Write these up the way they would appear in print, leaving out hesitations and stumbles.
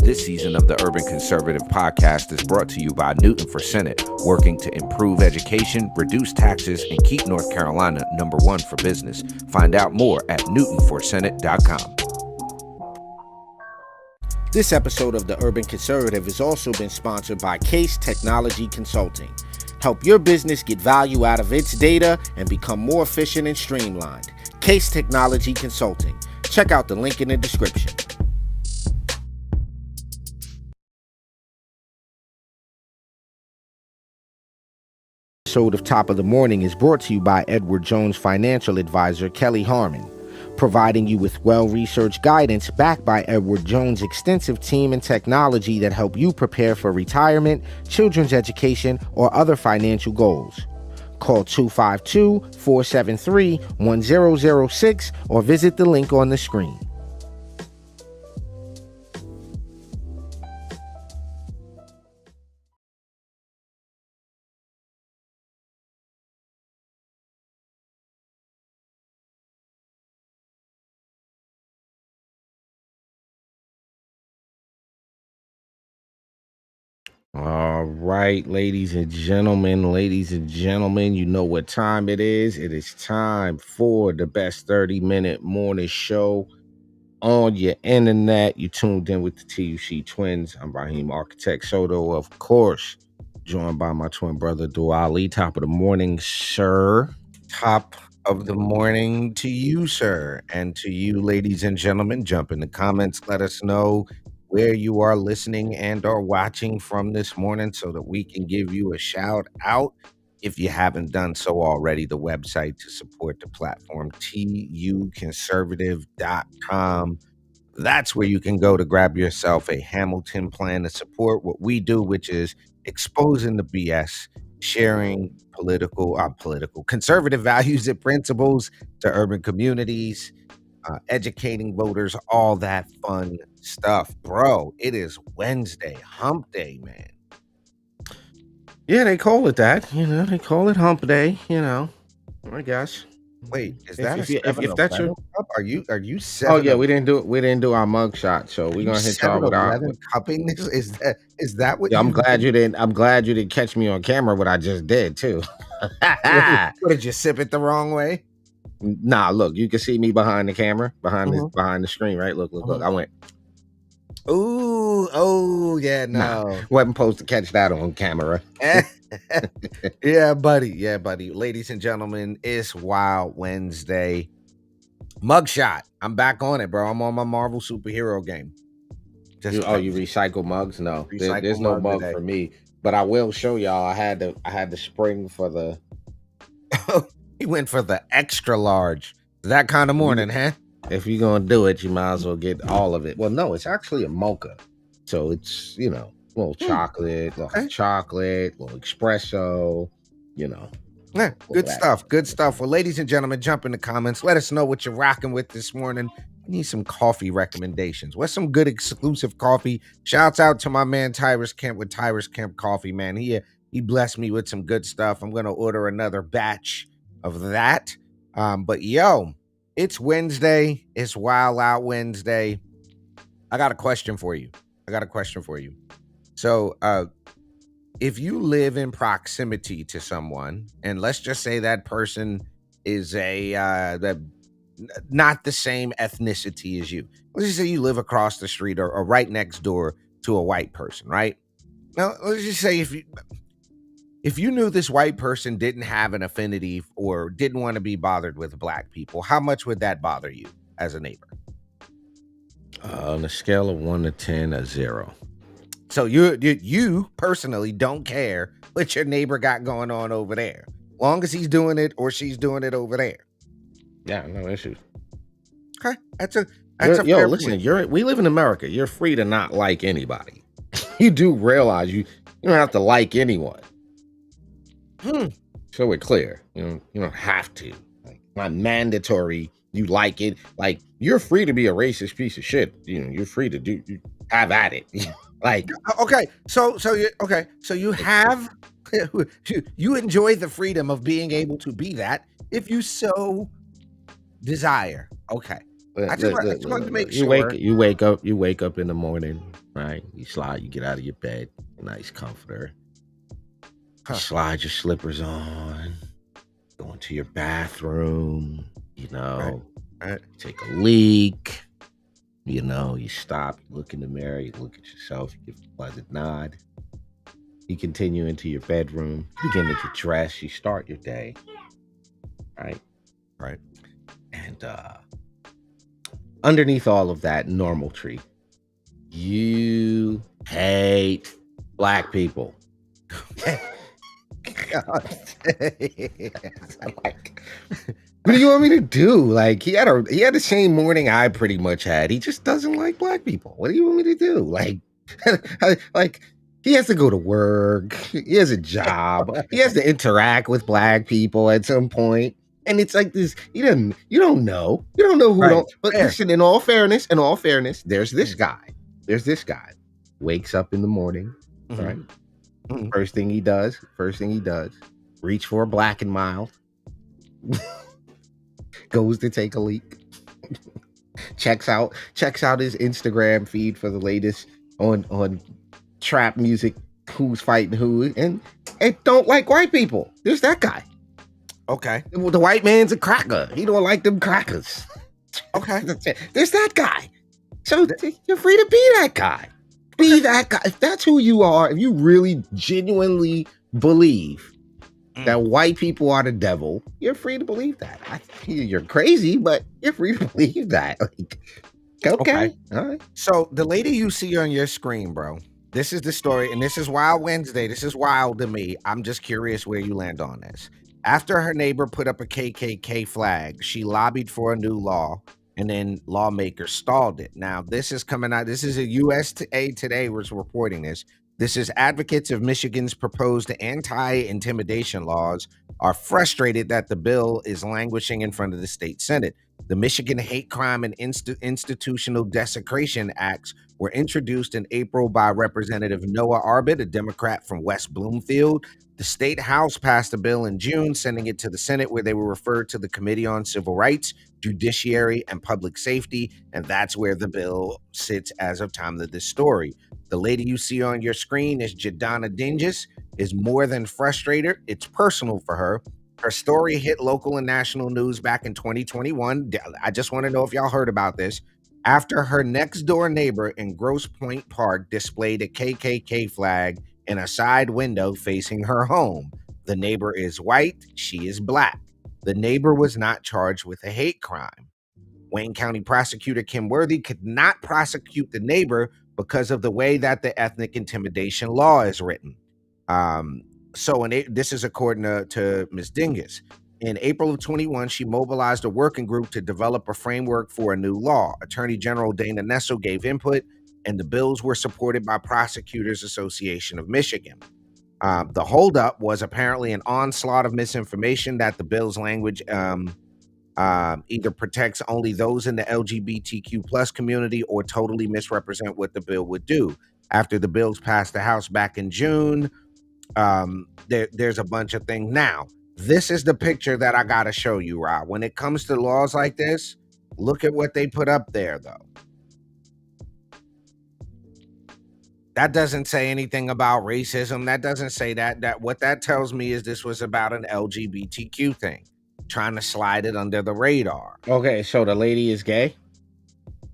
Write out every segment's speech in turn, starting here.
This season of the Urban Conservative Podcast is brought to you by Newton for Senate, working to improve education, reduce taxes, and keep North Carolina #1 for business. Find out more at newtonforsenate.com. This episode of the Urban Conservative has also been sponsored by Case Technology Consulting. Help your business get value out of its data and become more efficient and streamlined. Case Technology Consulting. Check out the link in the description. Episode of Top of the Morning is brought to you by Edward Jones financial advisor Kelly Harmon, providing you with well-researched guidance backed by Edward Jones' extensive team and technology that help you prepare for retirement, children's education, or other financial goals. Call 252-473-1006 or visit the link on the screen. All right, ladies and gentlemen, you know what time it is. It is time for the best 30-minute morning show on your internet. You tuned in with the TUC Twins. I'm Raheem Architect Soto, of course, joined by my twin brother, Duali. Top of the morning, sir. Top of the morning to you, sir. And to you, ladies and gentlemen, jump in the comments. Let us know where you are listening and or watching from this morning so that we can give you a shout out. If you haven't done so already, the website to support the platform, tuconservative.com. That's where you can go to grab yourself a Hamilton plan to support what we do, which is exposing the BS, sharing conservative values and principles to urban communities, educating voters, all that fun stuff. Bro, it is Wednesday, hump day, man. Yeah, they call it that. They call it hump day, I guess. Wait, is that if that's your cup? Are you 7? Oh yeah, we didn't do our mug shot, so we're gonna hit y'all with our cupping. Is that what? Yeah, I'm glad you didn't catch me on camera. What I just did too. What, did you sip it the wrong way? Nah, look, you can see me behind the camera, behind the screen, right? Look. I went. Ooh, oh yeah, no, wasn't supposed to catch that on camera. Yeah, buddy. Ladies and gentlemen, it's Wild Wednesday. Mugshot. I'm back on it, bro. I'm on my Marvel superhero game. You recycle mugs? No, there's no mug for me. But I will show y'all. I had the spring for the. He went for the extra large. That kind of morning, huh? If you're gonna do it, you might as well get all of it. Well, no, it's actually a mocha, so it's little chocolate, little espresso, Yeah, good stuff. Well, ladies and gentlemen, jump in the comments. Let us know what you're rocking with this morning. We need some coffee recommendations. What's some good exclusive coffee? Shouts out to my man Tyrus Kemp with Tyrus Kemp Coffee, man. He blessed me with some good stuff. I'm gonna order another batch of that. But yo, it's Wednesday. It's Wild Out Wednesday. I got a question for you. So, if you live in proximity to someone, and let's just say that person is not the same ethnicity as you. Let's just say you live across the street or right next door to a white person, right? Now, let's just say if you knew this white person didn't have an affinity or didn't want to be bothered with black people, how much would that bother you as a neighbor? On a scale of 1 to 10, a 0. So you personally don't care what your neighbor got going on over there, long as he's doing it or she's doing it over there. Yeah, no issues. Okay, that's a listen. We live in America. You're free to not like anybody. You do realize you don't have to like anyone. So we're clear. You don't have to. Like, not mandatory. You like it. Like, you're free to be a racist piece of shit. You're free to have at it. Like, okay, so you have you enjoy the freedom of being able to be that if you so desire. Okay, Look, I just wanted to make You sure. you wake up in the morning, right? You get out of your bed, nice comforter. You slide your slippers on, go into your bathroom, take a leak, you stop, you look in the mirror, you look at yourself, you give a pleasant nod. You continue into your bedroom, you begin to get dressed, you start your day, right? Right. And underneath all of that normal tree, you hate black people. Like, what do you want me to do? Like, he had the same morning I pretty much had. He just doesn't like black people. What do you want me to do? Like, like he has to go to work. He has a job. He has to interact with black people at some point. And it's like this. You don't know who Right. don't. But Fair. listen, in all fairness, there's this guy. Wakes up in the morning, right? First thing he does, reach for a Black and Mild. Goes to take a leak. checks out his Instagram feed for the latest on trap music, who's fighting who, and don't like white people. There's that guy. Okay. The white man's a cracker. He don't like them crackers. Okay. There's that guy. So you're free to be that guy. Be that guy. If that's who you are, if you really genuinely believe that white people are the devil, you're free to believe that. You're crazy, but you're free to believe that. Like, okay. All right. So the lady you see on your screen, bro, this is the story, and this is Wild Wednesday. This is wild to me. I'm just curious where you land on this. After her neighbor put up a KKK flag, she lobbied for a new law, and then lawmakers stalled it. Now, this is coming out. This is a USA Today was reporting this. This is advocates of Michigan's proposed anti-intimidation laws are frustrated that the bill is languishing in front of the state Senate. The Michigan Hate Crime and Institutional Desecration Acts were introduced in April by Representative Noah Arbit, a Democrat from West Bloomfield. The state house passed a bill in June, sending it to the Senate, where they were referred to the Committee on Civil Rights, Judiciary, and Public Safety, and that's where the bill sits as of time of this story. The lady you see on your screen is Jadonna Dinges, is more than frustrated. It's personal for her. Her story hit local and national news back in 2021. I just want to know if y'all heard about this. After her next door neighbor in Grosse Pointe Park displayed a KKK flag in a side window facing her home. The neighbor is white, she is black. The neighbor was not charged with a hate crime. Wayne County prosecutor Kim Worthy could not prosecute the neighbor because of the way that the ethnic intimidation law is written. This is according to Ms. Dinges. In April of 21, she mobilized a working group to develop a framework for a new law. Attorney General Dana Nessel gave input, and the bills were supported by Prosecutors Association of Michigan. The holdup was apparently an onslaught of misinformation that the bill's language either protects only those in the LGBTQ plus community or totally misrepresent what the bill would do. After the bills passed the House back in June, there's a bunch of things. Now, this is the picture that I gotta show you, Rob. When it comes to laws like this, look at what they put up there, though. That doesn't say anything about racism. That doesn't say that. What that tells me is this was about an LGBTQ thing, trying to slide it under the radar. Okay, so the lady is gay?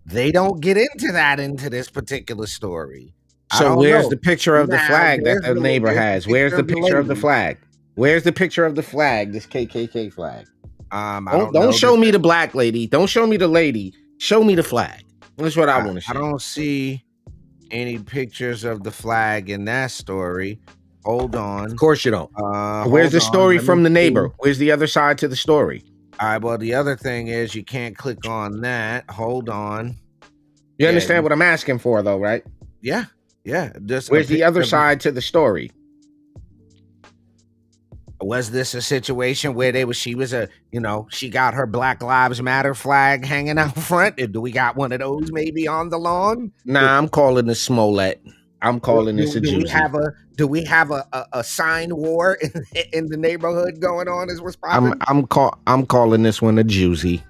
They don't get into that into this particular story. So where's the picture of the flag that the neighbor has? Where's the picture of the flag? Where's the picture of the flag, this KKK flag? Don't show me the black lady. Don't show me the lady. Show me the flag. That's what I want to see. I don't see any pictures of the flag in that story. Hold on. Of course you don't. Where's the story from the neighbor? Where's the other side to the story? All right, well, the other thing is you can't click on that. Hold on. You understand what I'm asking for, though, right? Yeah. Where's the other side to the story? Was this a situation where she got her Black Lives Matter flag hanging out front? Do we got one of those maybe on the lawn? Nah, I'm calling this Smollett. I'm calling this a Juicy. Do we have a sign war in the neighborhood going on? Is what's popping? I'm calling this one a Juicy.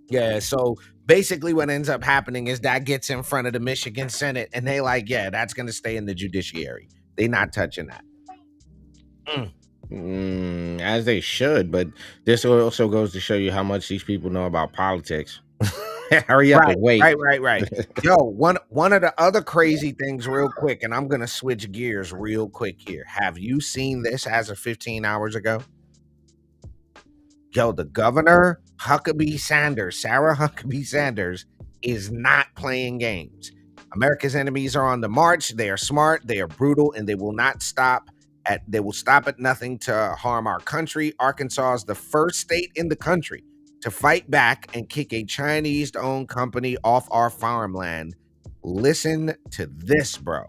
Yeah, so basically what ends up happening is that gets in front of the Michigan Senate, and they like, yeah, that's going to stay in the judiciary. They not touching that. As they should, but this also goes to show you how much these people know about politics. Hurry up and wait. Right. Yo, one of the other crazy things real quick, and I'm going to switch gears real quick here. Have you seen this as of 15 hours ago? Yo, the governor, Sarah Huckabee Sanders, is not playing games. America's enemies are on the march. They are smart, they are brutal, and they will stop at nothing to harm our country. Arkansas is the first state in the country to fight back and kick a Chinese-owned company off our farmland. Listen to this, bro.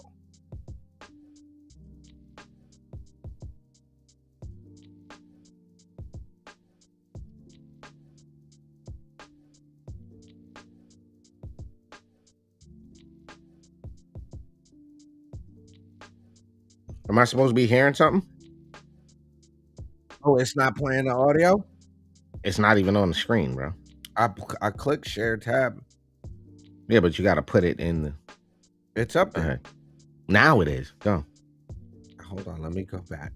Am I supposed to be hearing something? Oh, it's not playing the audio? It's not even on the screen, bro. I click share tab. Yeah, but you got to put it in the... It's up there. Now it is. Go. Hold on, let me go back.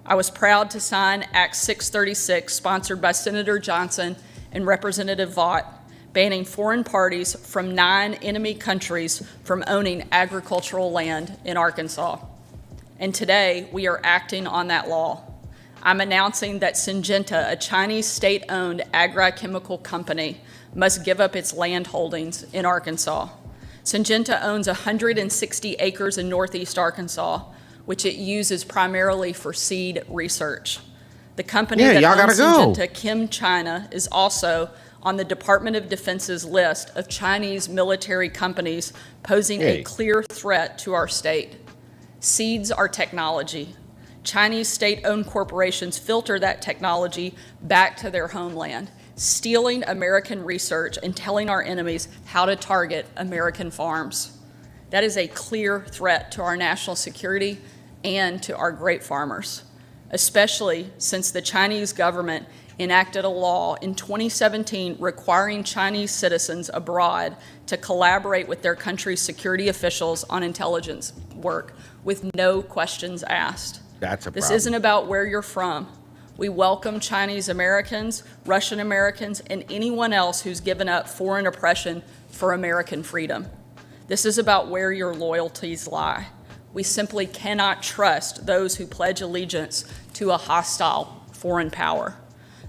I was proud to sign Act 636, sponsored by Senator Johnson and Representative Vaught, banning foreign parties from 9 enemy countries from owning agricultural land in Arkansas. And today, we are acting on that law. I'm announcing that Syngenta, a Chinese state-owned agrochemical company, must give up its land holdings in Arkansas. Syngenta owns 160 acres in northeast Arkansas, which it uses primarily for seed research. The company that owns Syngenta, ChemChina, is also on the Department of Defense's list of Chinese military companies posing a clear threat to our state. Seeds are technology. Chinese state-owned corporations filter that technology back to their homeland, stealing American research and telling our enemies how to target American farms. That is a clear threat to our national security and to our great farmers, especially since the Chinese government enacted a law in 2017 requiring Chinese citizens abroad to collaborate with their country's security officials on intelligence work with no questions asked. That's a problem. This isn't about where you're from. We welcome Chinese Americans, Russian Americans, and anyone else who's given up foreign oppression for American freedom. This is about where your loyalties lie. We simply cannot trust those who pledge allegiance to a hostile foreign power.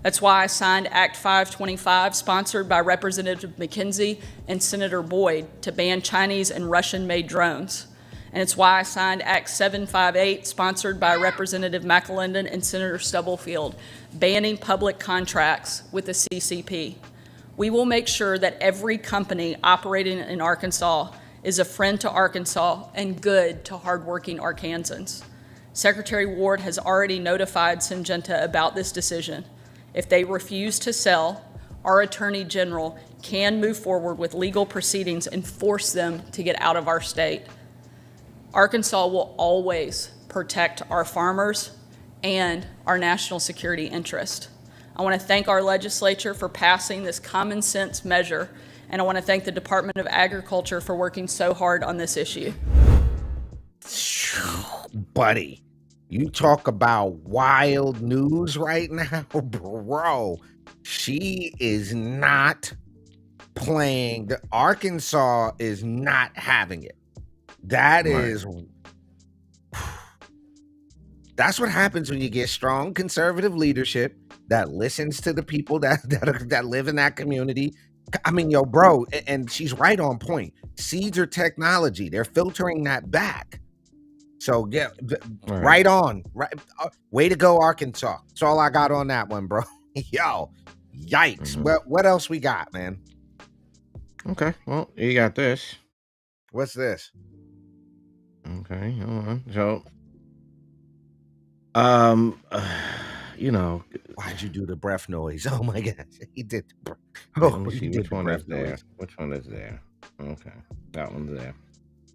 That's why I signed Act 525, sponsored by Representative McKenzie and Senator Boyd, to ban Chinese and Russian-made drones. And it's why I signed Act 758, sponsored by Representative McAlinden and Senator Stubblefield, banning public contracts with the CCP. We will make sure that every company operating in Arkansas is a friend to Arkansas and good to hardworking Arkansans. Secretary Ward has already notified Syngenta about this decision. If they refuse to sell, our Attorney General can move forward with legal proceedings and force them to get out of our state. Arkansas will always protect our farmers and our national security interest. I want to thank our legislature for passing this common sense measure, and I want to thank the Department of Agriculture for working so hard on this issue. Buddy, you talk about wild news right now, bro. She is not playing. Arkansas is not having it. That is, that's what happens when you get strong conservative leadership that listens to the people that live in that community. I mean, yo, bro, and she's right on point. Seeds are technology. They're filtering that back. So yeah, right on. Right, way to go, Arkansas. That's all I got on that one, bro. Yo, yikes. What else we got, man? Okay, well, you got this. What's this? Okay, hold on. So, you know, why'd you do the breath noise? Oh my gosh, he did. Let me see which one is there. Which one is there? Okay, that one's there.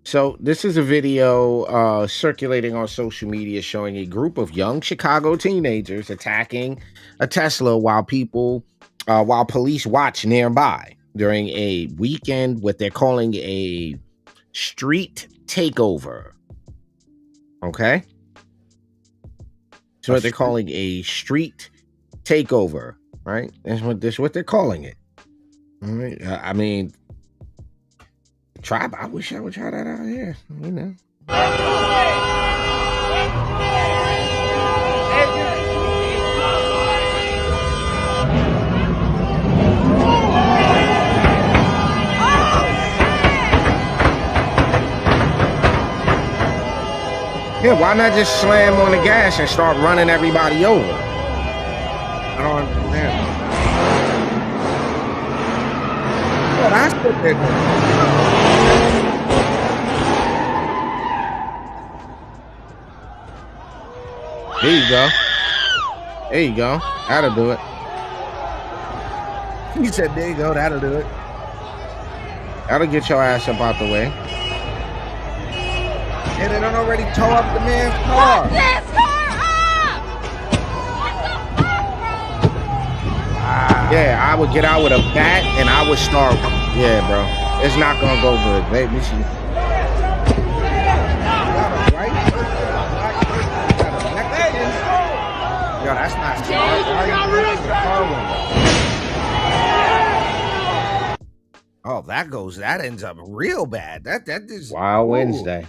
So this is a video circulating on social media showing a group of young Chicago teenagers attacking a Tesla while police watch nearby. during a weekend, what they're calling a street takeover. Okay? So what they're calling a street takeover, right? That's what they're calling it. All right. I mean, tribe. I wish I would try that out here. You know. Yeah, why not just slam on the gas and start running everybody over? I don't understand. Oh, that's what they're doing. There you go. There you go. That'll do it. He said, there you go, that'll do it. That'll get your ass up out the way. And they don't already tow up the man's car. This car up! Yeah, I would get out with a bat and I would start. Yeah, bro. It's not gonna go good. Let me see. Yo, that's not smart. Why are you breaking the car window? Oh, that ends up real bad. That is Wild ooh. Wednesday.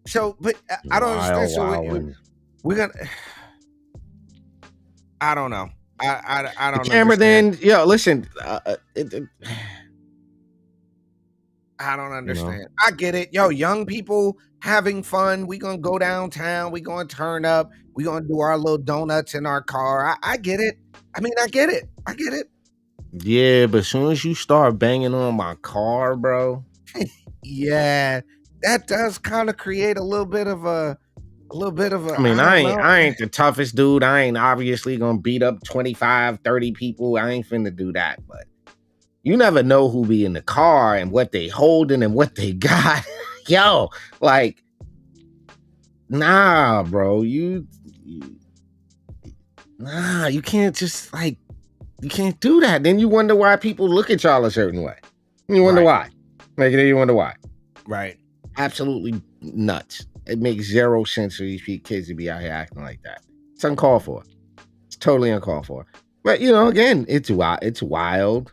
So, but I don't understand. So we're gonna. I don't know. I don't. Camera, understand. then, yo, listen. I don't understand. I get it. Yo, young people having fun. We gonna go downtown. We gonna turn up. We gonna do our little donuts in our car. I get it. I mean, I get it. I get it. Yeah, but as soon as you start banging on my car, bro. Yeah, that does kind of create a little bit of a. I mean, I ain't the toughest dude. I ain't obviously gonna beat up 25, 30 people. I ain't finna do that, but you never know who be in the car and what they holding and what they got. Yo, like, nah, bro. You can't just you can't do that. Then you wonder why people look at y'all a certain way. You wonder why. Like, you wonder why. Right. Absolutely nuts. It makes zero sense for these kids to be out here acting like that. It's uncalled for. It's totally uncalled for. But, you know, again, it's wild. It's wild.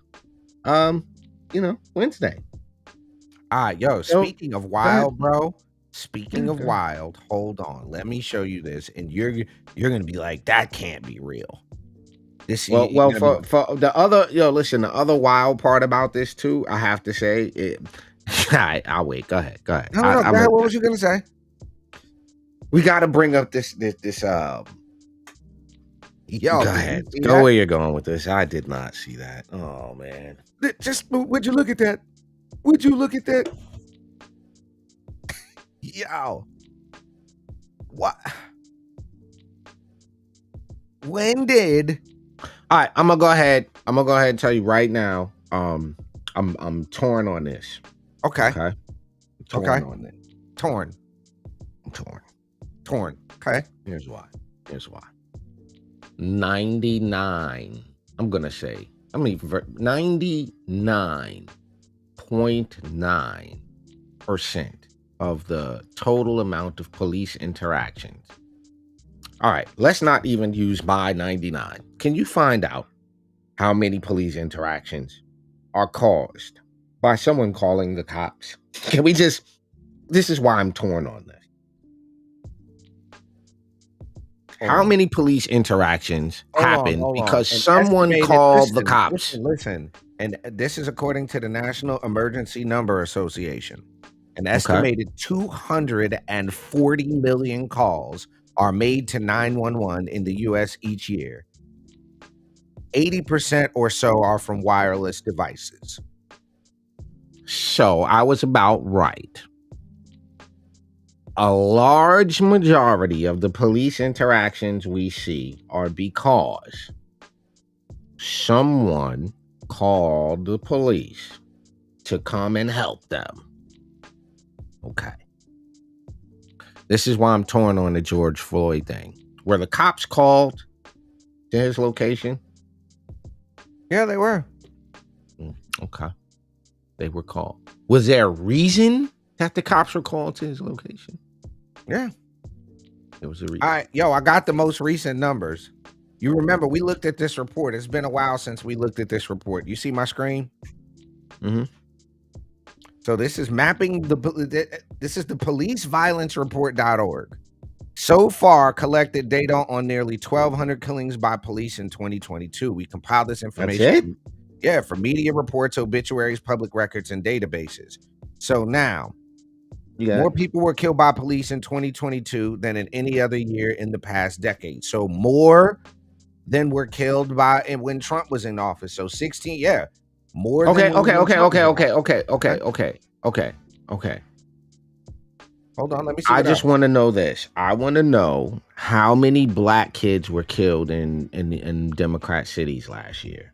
Wednesday. All right, yo, speaking of wild, bro. Speaking of wild, hold on. Let me show you this. And you're gonna be like, that can't be real. This for the other, listen, the other wild part about this too, I have to say, I'll wait. Go ahead. No, go ahead. What was you gonna say? We gotta bring up this Yo, go ahead. Go where you're going with this. I did not see that. Oh man. Just would you look at that? Would you look at that? Yo. What? When did? All right, I'm gonna go ahead and tell you right now. I'm torn on this. Okay. Torn on it. Torn. I'm torn. Okay. Here's why. 99. I'm gonna say. 99.9% of the total amount of police interactions. All right, let's not even use my 99. Can you find out how many police interactions are caused by someone calling the cops? Can we just, this is why I'm torn on this. How many police interactions happen because someone called the cops? Listen, and this is according to the National Emergency Number Association. An estimated 240 million calls are made to 911 in the U.S. each year. 80% or so are from wireless devices. So I was about right. A large majority of the police interactions we see are because someone called the police to come and help them. Okay. This is why I'm torn on the George Floyd thing. Were the cops called to his location? Yeah, they were. Okay. They were called. Was there a reason that the cops were called to his location? Yeah. There was a reason. All right, yo, I got the most recent numbers. You remember we looked at this report. It's been a while since we looked at this report. You see my screen? Mm-hmm. So this is mapping this is the policeviolencereport.org. So far, collected data on nearly 1,200 killings by police in 2022. We compiled this information. That's it? For media reports, obituaries, public records, and databases. So now, more people were killed by police in 2022 than in any other year in the past decade. So more than were killed by when Trump was in office. So 16, more. Okay. Than when Trump was in office. Okay. Hold on, let me see. I just want to know this. I want to know how many black kids were killed in Democrat cities last year.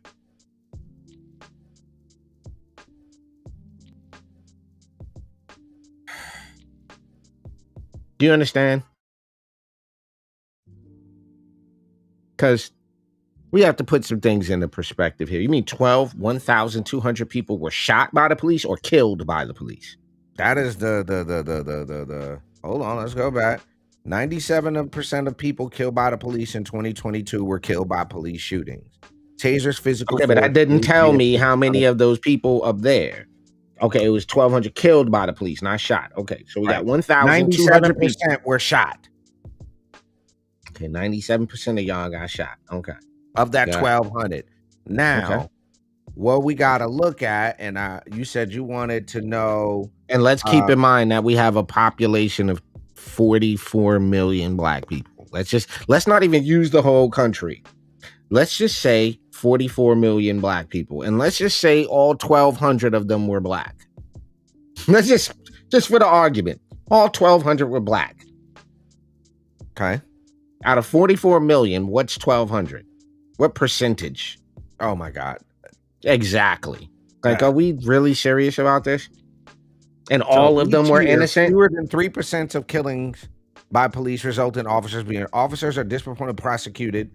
Do you understand? Because we have to put some things into perspective here. You mean 1,200 people were shot by the police or killed by the police? That is the hold on, let's go back. 97% of people killed by the police in 2022 were killed by police shootings. Tasers, physical. Okay, but that didn't tell me how many of those people up there. Okay, it was 1,200 killed by the police, not shot. Okay, so we got 1,200 97% were shot. Okay, 97% of y'all got shot. Okay. Of that 1,200. Now, what we got to look at, and you said you wanted to know. And let's keep in mind that we have a population of 44 million black people. Let's not even use the whole country. Let's just say 44 million black people. And let's just say all 1,200 of them were black. Let's just for the argument, all 1,200 were black. Okay. Out of 44 million, what's 1,200? What percentage? Oh my God. Exactly. Like, are we really serious about this? And all of them were innocent? Fewer than 3% of killings by police result in officers are disproportionately prosecuted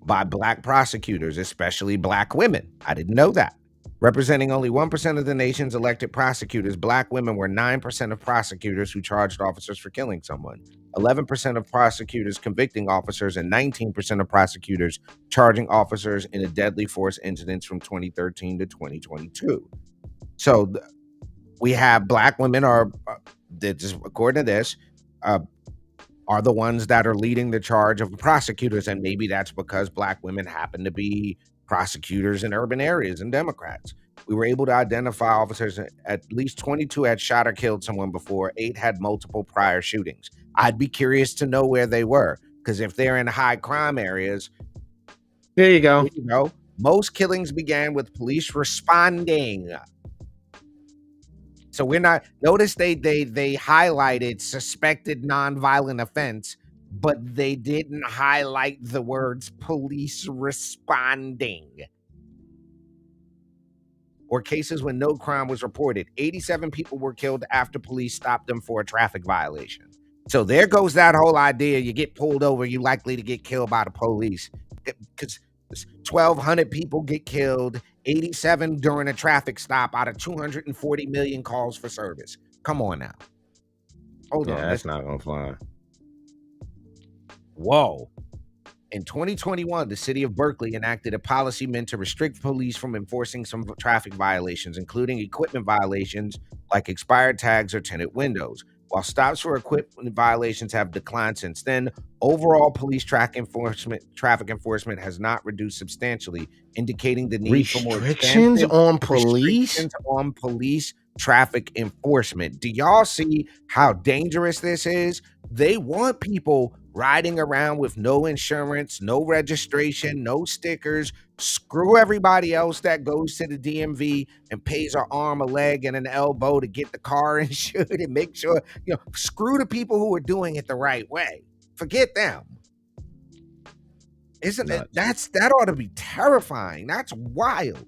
by black prosecutors, especially black women. I didn't know that. Representing only 1% of the nation's elected prosecutors, black women were 9% of prosecutors who charged officers for killing someone, 11% of prosecutors convicting officers, and 19% of prosecutors charging officers in a deadly force incidents from 2013 to 2022. So we have black women according to this, are the ones that are leading the charge of prosecutors. And maybe that's because black women happen to be prosecutors in urban areas and Democrats. We were able to identify officers. At least 22 had shot or killed someone before. 8 had multiple prior shootings. I'd be curious to know where they were, because if they're in high crime areas, there you go. Most killings began with police responding. So we're not, notice they highlighted suspected nonviolent offense, but they didn't highlight the words police responding. Or cases when no crime was reported. 87 people were killed after police stopped them for a traffic violation. So there goes that whole idea. You get pulled over, you're likely to get killed by the police. Because 1,200 people get killed, 87 during a traffic stop out of 240 million calls for service. Come on now. Hold on. That's not gonna fly. Whoa. In 2021, the city of Berkeley enacted a policy meant to restrict police from enforcing some traffic violations, including equipment violations like expired tags or tinted windows. While stops for equipment violations have declined since then, overall police traffic enforcement has not reduced substantially, indicating the need for more restrictions on police traffic enforcement. Do y'all see how dangerous this is? They want people riding around with no insurance, no registration, no stickers. Screw everybody else that goes to the DMV and pays an arm, a leg, and an elbow to get the car insured and make sure, screw the people who are doing it the right way. Forget them. Isn't it? That ought to be terrifying. That's wild.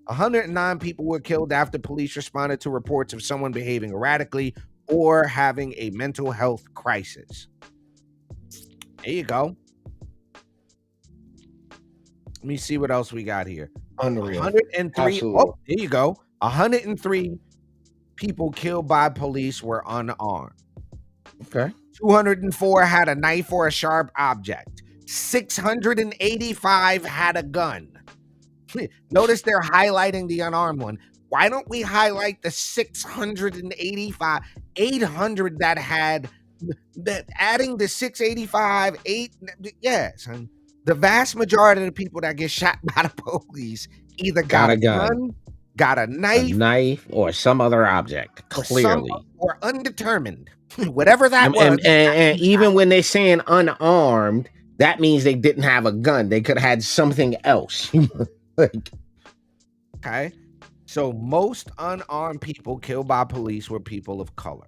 109 people were killed after police responded to reports of someone behaving erratically or having a mental health crisis. There you go. Let me see what else we got here. Unreal. 103. Absolutely. Oh, there you go. 103 people killed by police were unarmed. Okay. 204 had a knife or a sharp object. 685 had a gun. Notice they're highlighting the unarmed one. Why don't we highlight the 685, 800 that had that, adding the 685, yes. And the vast majority of the people that get shot by the police either got a gun, got a knife, or some other object, clearly. or undetermined. Whatever that was. And even when they're saying unarmed, that means they didn't have a gun. They could have had something else. Okay. So most unarmed people killed by police were people of color.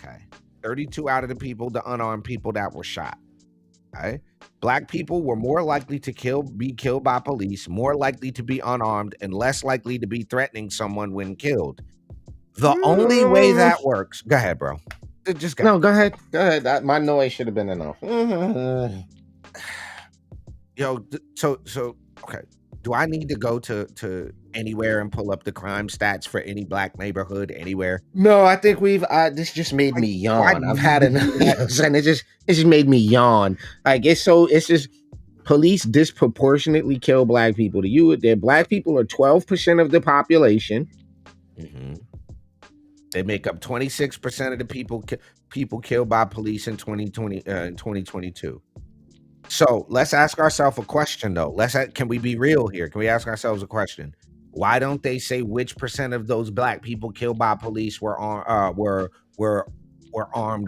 Okay. 32 out of the people, the unarmed people that were shot. Okay. Black people were more likely to be killed by police, more likely to be unarmed, and less likely to be threatening someone when killed. The only way that works. Go ahead, bro. Just go. No, go ahead. Go ahead. My noise should have been enough. Yo, so okay. Do I need to go to anywhere and pull up the crime stats for any black neighborhood anywhere? No, I think this just made me yawn. I've had enough, and it just made me yawn. Like it's just police disproportionately kill black people. Black people are 12% of the population. Mm-hmm. They make up 26% of the people killed by police in 2022. So let's ask ourselves a question, though. Can we be real here? Can we ask ourselves a question? Why don't they say which percent of those black people killed by police were armed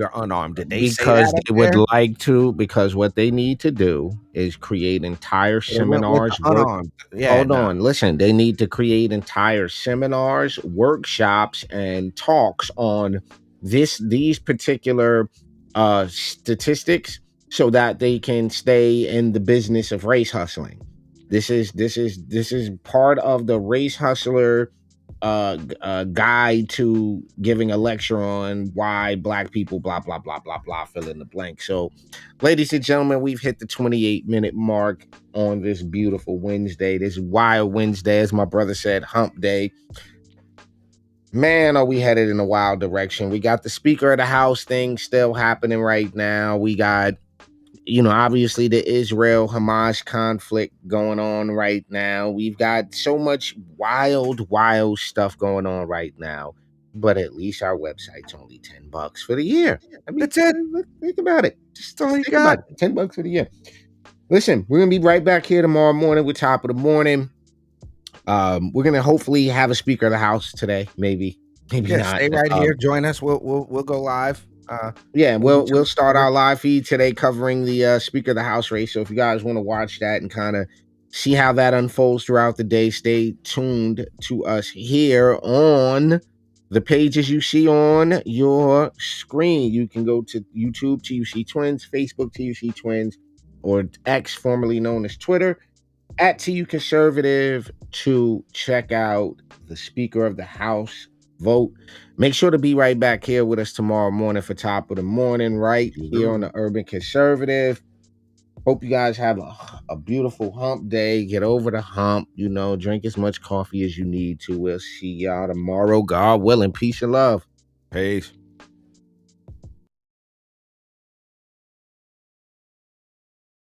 or unarmed? Did they say that they would like to? Because what they need to do is create entire seminars. Hold on, listen. They need to create entire seminars, workshops, and talks on these particular statistics, so that they can stay in the business of race hustling. This is part of the race hustler guide to giving a lecture on why black people blah blah blah blah blah, fill in the blank. So, ladies and gentlemen, we've hit the 28-minute mark on this beautiful Wednesday, this wild Wednesday, as my brother said, hump day. Man, are we headed in a wild direction. We got the Speaker of the House thing still happening right now. We got, obviously the Israel-Hamas conflict going on right now. We've got so much wild stuff going on right now. But at least our website's only $10 for the year. I mean, that's it. Think about it. Just all you got. $10 for the year. Listen, we're going to be right back here tomorrow morning with Top of the Morning. We're going to hopefully have a Speaker of the House today. Maybe not. Stay right here. Join us. We'll go live. We'll start our live feed today covering the Speaker of the House race. So if you guys want to watch that and kind of see how that unfolds throughout the day, stay tuned to us here on the pages you see on your screen. You can go to YouTube, TUC Twins, Facebook, TUC Twins, or X, formerly known as Twitter, at TU Conservative, to check out the Speaker of the House vote. Make sure to be right back here with us tomorrow morning for Top of the Morning, right here on the Urban Conservative. Hope you guys have a beautiful hump day. Get over the hump, drink as much coffee as you need to. We'll see y'all tomorrow, God willing. Peace and love. Peace.